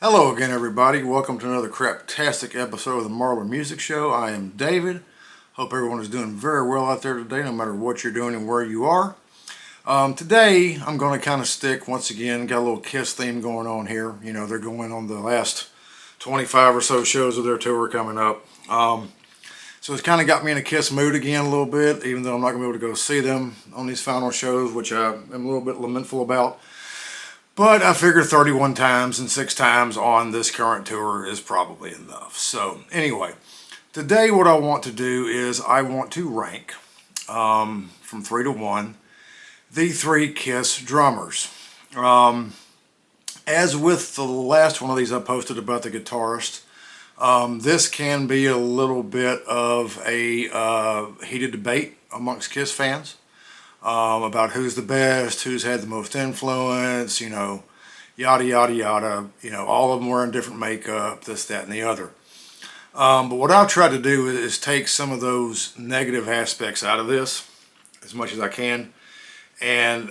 Hello again, everybody. Welcome to another craptastic episode of the Marlar Music Show. I am David. Hope everyone is doing very well out there today, no matter what you're doing and where you are. Today, I'm going to kind of stick, once again, got a little Kiss theme going on here. You know, they're going on the last 25 or so shows of their tour coming up. So it's kind of got me in a Kiss mood again a little bit, even though I'm not going to be able to go see them on these final shows, which I am a little bit lamentful about. But I figure 31 times and 6 times on this current tour is probably enough. So anyway, today what I want to do is I want to rank from 3 to 1 the 3 Kiss drummers. As with the last one of these I posted about the guitarist, this can be a little bit of a heated debate amongst Kiss fans. About who's the best, who's had the most influence, you know, yada, yada, yada. You know, all of them wearing different makeup, this, that, and the other. But what I'll try to do is take some of those negative aspects out of this as much as I can. And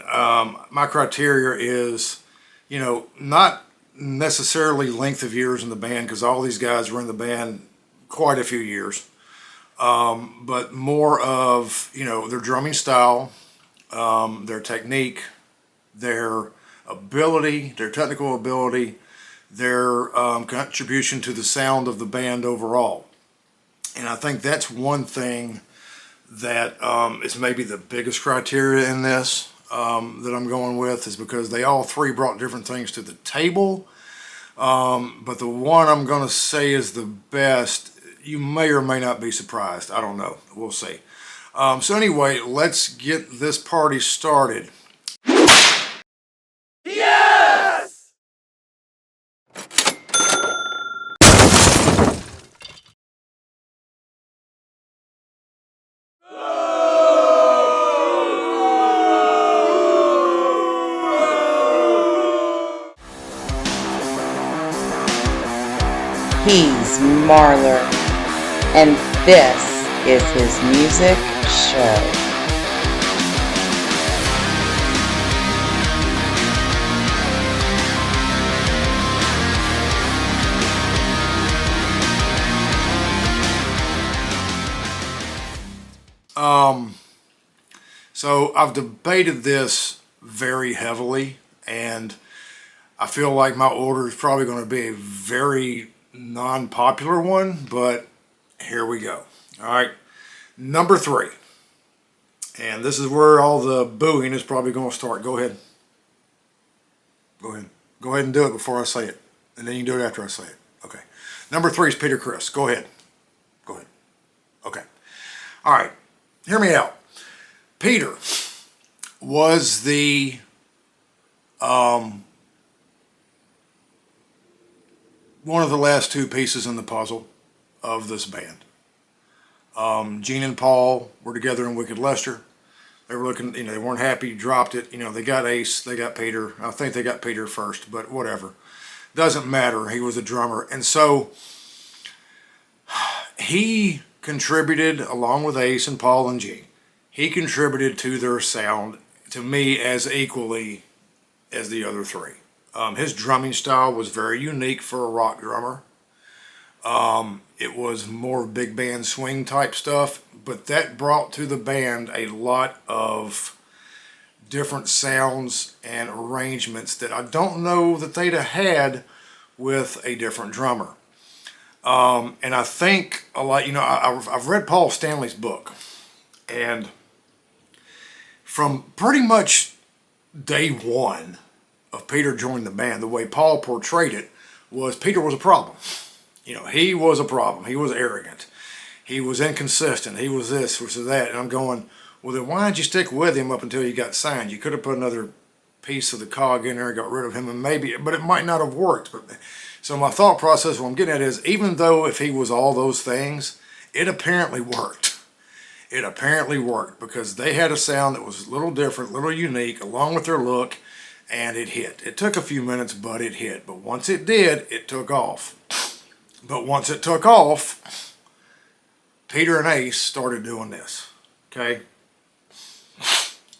my criteria is, you know, not necessarily length of years in the band, because all these guys were in the band quite a few years. But more of, you know, their drumming style, their technique, their ability, their technical ability, their contribution to the sound of the band overall. And I think that's one thing that is maybe the biggest criteria in this that I'm going with, is because they all three brought different things to the table. But the one I'm going to say is the best, you may or may not be surprised. I don't know. We'll see. So anyway, let's get this party started. Yes! He's Marlar, and this is his music show. So I've debated this very heavily, and I feel like my order is probably going to be a very non-popular one, but here we go. All right, number 3. And this is where all the booing is probably going to start. Go ahead. Go ahead. Go ahead and do it before I say it. And then you can do it after I say it. Okay. Number 3 is Peter Criss. Go ahead. Go ahead. Okay. All right. Hear me out. Peter was the one of the last 2 pieces in the puzzle of this band. Gene and Paul were together in Wicked Lester. They were looking, you know, they weren't happy, dropped it. You know, they got Ace, they got Peter. I think they got Peter first, but whatever. Doesn't matter. He was a drummer. And so he contributed, along with Ace and Paul and Gene, he contributed to their sound, to me, as equally as the other 3. His drumming style was very unique for a rock drummer. It was more big band swing type stuff, but that brought to the band a lot of different sounds and arrangements that I don't know that they'd have had with a different drummer. And I think a lot, you know, I've read Paul Stanley's book, and from pretty much day one of Peter joining the band, the way Paul portrayed it was Peter was a problem. You know, he was a problem. He was arrogant. He was inconsistent. He was this, was that. And I'm going, well, then why did you stick with him up until you got signed? You could have put another piece of the cog in there and got rid of him, and maybe, but it might not have worked. But so my thought process, what I'm getting at is, even though if he was all those things, it apparently worked. It apparently worked, because they had a sound that was a little different, a little unique, along with their look, and it hit. It took a few minutes, but it hit. But once it did, it took off. But once it took off, Peter and Ace started doing this, okay?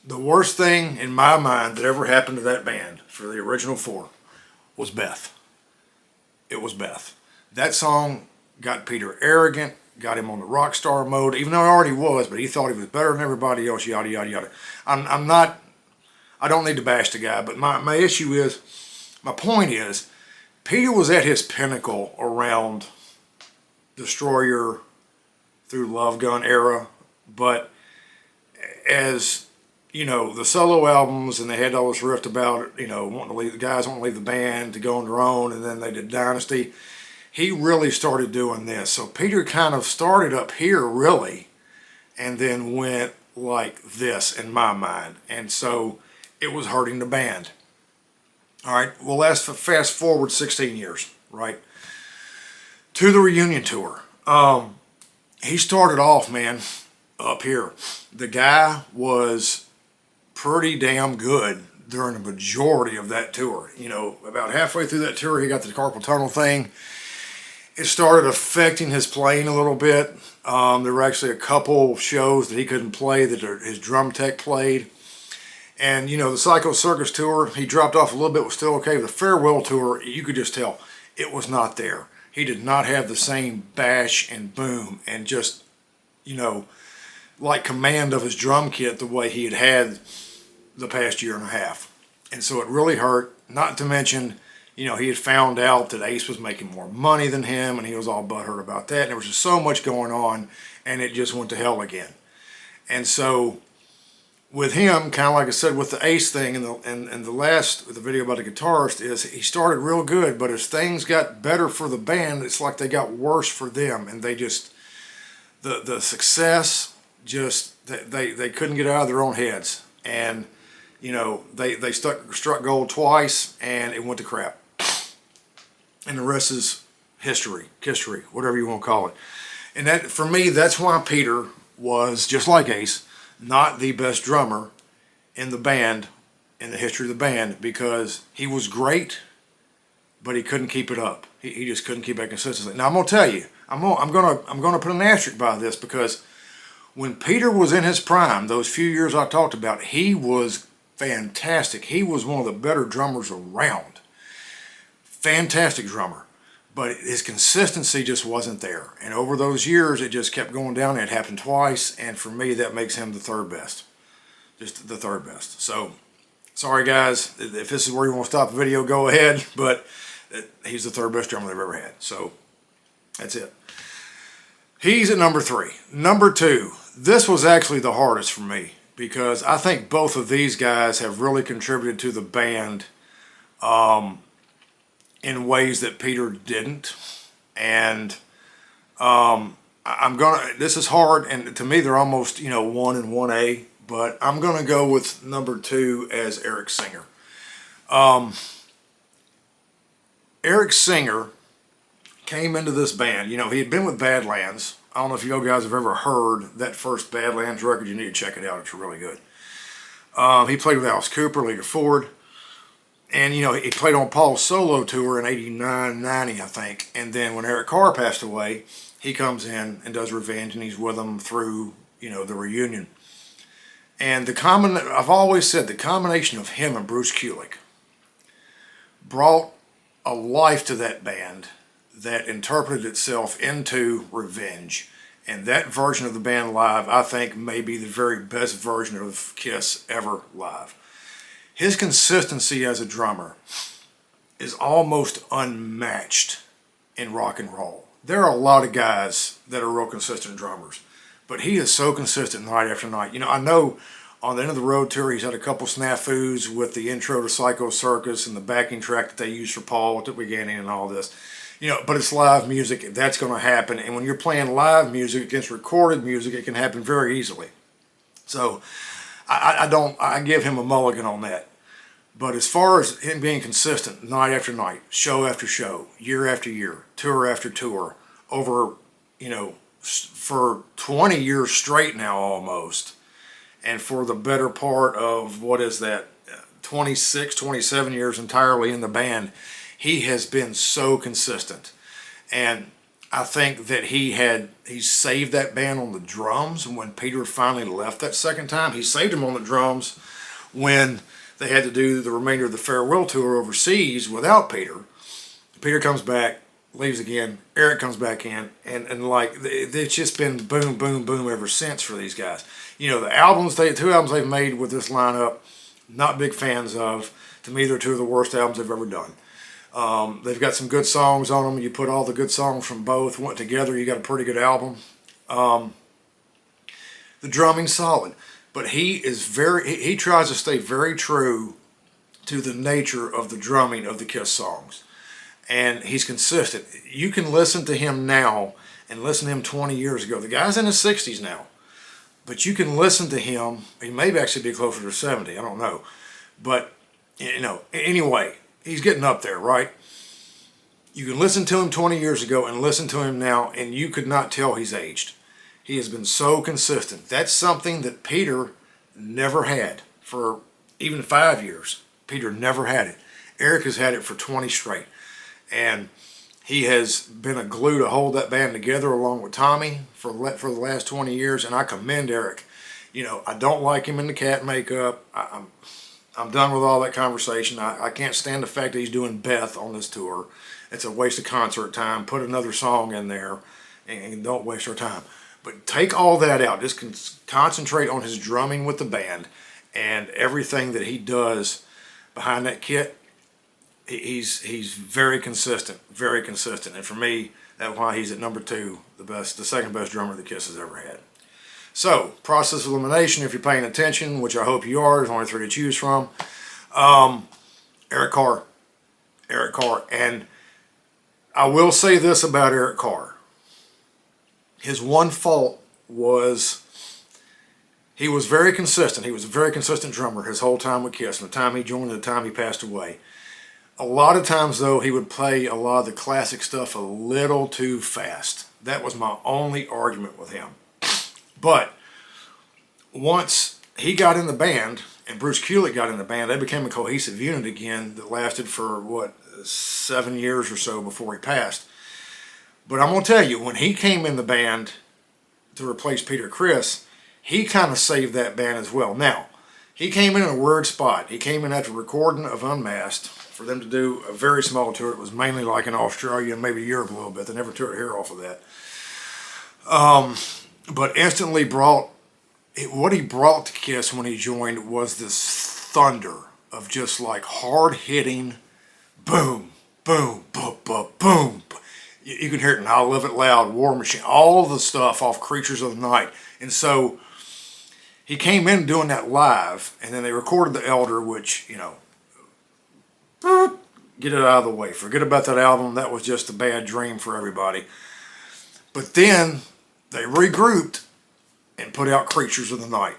The worst thing in my mind that ever happened to that band, for the original 4, was Beth. it was Beth. That song got Peter arrogant, got him on the rock star mode, even though he already was, but he thought he was better than everybody else, yada, yada, yada. I'm not, I don't need to bash the guy, but my issue is, my point is, Peter was at his pinnacle around Destroyer through Love Gun era, but as you know, the solo albums, and they had all this rift about, you know, wanting to leave, the guys wanting to leave the band to go on their own, and then they did Dynasty. He really started doing this. So Peter kind of started up here, really, and then went like this, in my mind. And so it was hurting the band. All right, well, let's fast forward 16 years, right, to the reunion tour. He started off, man, up here. The guy was pretty damn good during the majority of that tour. You know, about halfway through that tour, he got the carpal tunnel thing. It started affecting his playing a little bit. There were actually a couple shows that he couldn't play that his drum tech played. And, you know, the Psycho Circus tour, he dropped off a little bit, was still okay. The Farewell tour, you could just tell, it was not there. He did not have the same bash and boom and just, you know, like command of his drum kit the way he had had the past year and a half. And so it really hurt, not to mention, you know, he had found out that Ace was making more money than him, and he was all butthurt about that. And there was just so much going on, and it just went to hell again. And so with him, kind of like I said with the Ace thing, and the video about the guitarist, is he started real good, but as things got better for the band, it's like they got worse for them, and they just, the success, just, they couldn't get out of their own heads. And you know, they struck gold twice, and it went to crap. And the rest is history, whatever you want to call it. And that, for me, that's why Peter was, just like Ace, not the best drummer in the band, in the history of the band, because he was great, but he couldn't keep it up. He just couldn't keep that consistency. Now I'm gonna tell you, I'm gonna put an asterisk by this, because when Peter was in his prime, those few years I talked about, he was fantastic. He was one of the better drummers around. Fantastic drummer. But his consistency just wasn't there. And over those years, it just kept going down. It happened twice. And for me, that makes him the third best. Just the third best. So, sorry guys. If this is where you want to stop the video, go ahead. But he's the third best drummer they've ever had. So, that's it. He's at number 3. Number 2. This was actually the hardest for me, because I think both of these guys have really contributed to the band in ways that Peter didn't. And this is hard, and to me they're almost, you know, 1 and 1A, but I'm gonna go with number 2 as Eric Singer. Eric Singer came into this band, you know, he had been with Badlands. I don't know if you guys have ever heard that first Badlands record. You need to check it out. It's really good. He played with Alice Cooper, Leader Ford. And, you know, he played on Paul's solo tour in 89, 90, I think. And then when Eric Carr passed away, he comes in and does Revenge, and he's with them through, you know, the reunion. And I've always said the combination of him and Bruce Kulick brought a life to that band that interpreted itself into Revenge. And that version of the band live, I think, may be the very best version of Kiss ever live. His consistency as a drummer is almost unmatched in rock and roll. There are a lot of guys that are real consistent drummers, but he is so consistent night after night. You know, I know on the End of the Road tour, he's had a couple snafus with the intro to Psycho Circus and the backing track that they used for Paul at the beginning and all this. You know, but it's live music, that's going to happen. And when you're playing live music against recorded music, it can happen very easily. So I give him a mulligan on that. But as far as him being consistent night after night, show after show, year after year, tour after tour, over, you know, for 20 years straight now almost, and for the better part of, what is that, 26, 27 years entirely in the band, he has been so consistent. And I think that he saved that band on the drums. And when Peter finally left that second time, he saved him on the drums when they had to do the remainder of the farewell tour overseas without Peter. Peter comes back, leaves again. Eric comes back in, and like it's just been boom, boom, boom ever since for these guys. You know, the two albums they've made with this lineup, not big fans of. To me, they're two of the worst albums they've ever done. They've got some good songs on them. You put all the good songs from both went together, you got a pretty good album. The drumming's solid, but he tries to stay very true to the nature of the drumming of the Kiss songs. And he's consistent. You can listen to him now and listen to him 20 years ago. The guy's in his 60s now. But you can listen to him. He may actually be closer to 70. I don't know. But, you know, anyway, he's getting up there, right? You can listen to him 20 years ago and listen to him now, and you could not tell he's aged. He has been so consistent. That's something that Peter never had for even 5 years. Peter never had it. Eric has had it for 20 straight. And he has been a glue to hold that band together along with Tommy for the last 20 years. And I commend Eric. You know, I don't like him in the cat makeup. I'm done with all that conversation. I can't stand the fact that he's doing Beth on this tour. It's a waste of concert time. Put another song in there and don't waste our time. But take all that out. Just concentrate on his drumming with the band and everything that he does behind that kit. He's very consistent, very consistent. And for me, that's why he's at number 2, the second best drummer the Kiss has ever had. So, process of elimination, if you're paying attention, which I hope you are, there's only 3 to choose from. Eric Carr. And I will say this about Eric Carr. His one fault was he was very consistent. He was a very consistent drummer his whole time with Kiss, from the time he joined to the time he passed away. A lot of times, though, he would play a lot of the classic stuff a little too fast. That was my only argument with him. But once he got in the band and Bruce Kulick got in the band, they became a cohesive unit again that lasted for, 7 years or so before he passed. But I'm going to tell you, when he came in the band to replace Peter Criss, he kind of saved that band as well. Now, he came in a weird spot. He came in after recording of Unmasked for them to do a very small tour. It was mainly like in Australia and maybe Europe a little bit. They never took a hair off of that. But instantly what he brought to Kiss when he joined was this thunder of just like hard-hitting boom, boom, boom, boom, boom. You can hear it in I Love It Loud, War Machine, all the stuff off Creatures of the Night. And so he came in doing that live, and then they recorded The Elder, which, get it out of the way. Forget about that album. That was just a bad dream for everybody. But then they regrouped and put out Creatures of the Night.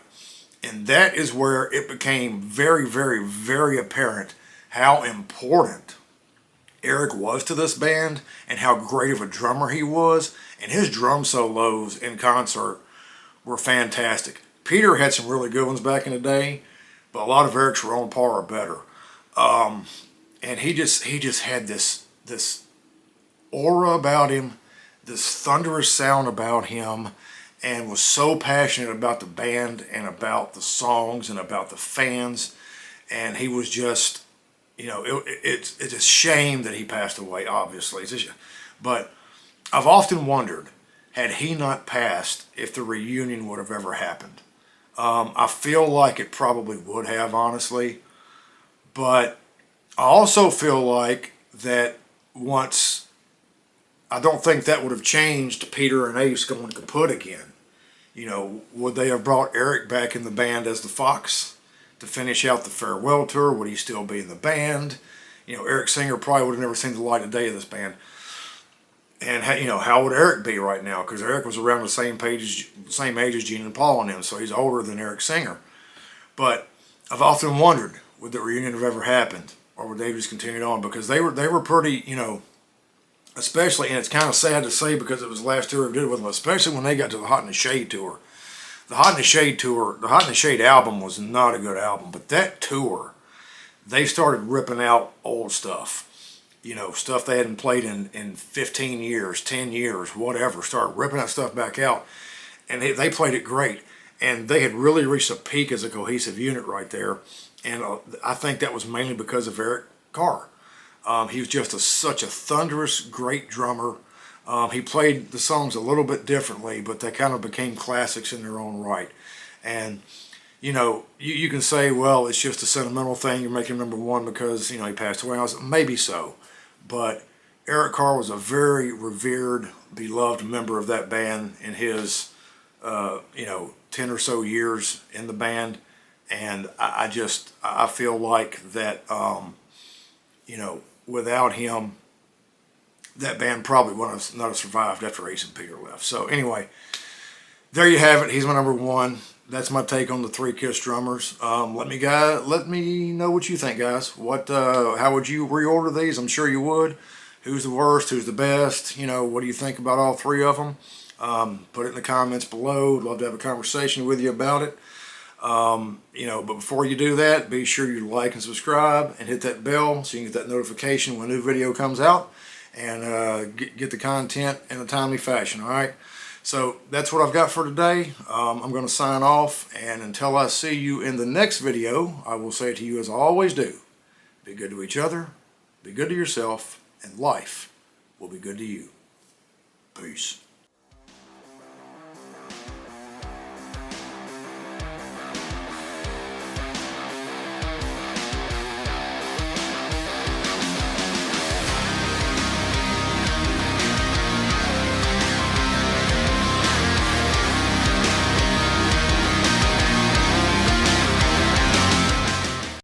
And that is where it became very, very, very apparent how important Eric was to this band and how great of a drummer he was. And his drum solos in concert were fantastic. Peter had some really good ones back in the day, but a lot of Eric's were on par or better. And he just had this aura about him, this thunderous sound about him, and was so passionate about the band and about the songs and about the fans. And he was just, it's a shame that he passed away, obviously. But I've often wondered, had he not passed, if the reunion would have ever happened. I feel like it probably would have, honestly. But I also feel like that I don't think that would have changed Peter and Ace going kaput again. Would they have brought Eric back in the band as the Fox to finish out the farewell tour? Would he still be in the band? Eric Singer probably would have never seen the light of day of this band. And how would Eric be right now? Because Eric was around the same age as Gene and Paul and him, so he's older than Eric Singer. But I've often wondered, would the reunion have ever happened, or would they just continued on? Because they were pretty, especially, and it's kind of sad to say because it was the last tour we did with them, especially when they got to the Hot in the Shade tour. The Hot in the Shade tour, the Hot in the Shade album was not a good album, but that tour, they started ripping out old stuff. Stuff they hadn't played in 15 years, 10 years, whatever. Started ripping that stuff back out. And they played it great. And they had really reached a peak as a cohesive unit right there. And I think that was mainly because of Eric Carr. He was just such a thunderous, great drummer. He played the songs a little bit differently, but they kind of became classics in their own right. And you know, you can say, well, it's just a sentimental thing. You're making him #1 because, you know, he passed away. Maybe so. But Eric Carr was a very revered, beloved member of that band in his, 10 or so years in the band. And I feel like that, without him, that band probably would not have survived after Ace and Peter left. So anyway, there you have it. He's my #1. That's my take on the 3 Kiss drummers. Let me know what you think, guys. How would you reorder these? I'm sure you would. Who's the worst? Who's the best? What do you think about all 3 of them? Put it in the comments below. I'd love to have a conversation with you about it. But before you do that, be sure you like and subscribe and hit that bell so you can get that notification when a new video comes out and get the content in a timely fashion. All right. So that's what I've got for today. I'm going to sign off, and until I see you in the next video, I will say to you as I always do, be good to each other, be good to yourself, and life will be good to you. Peace.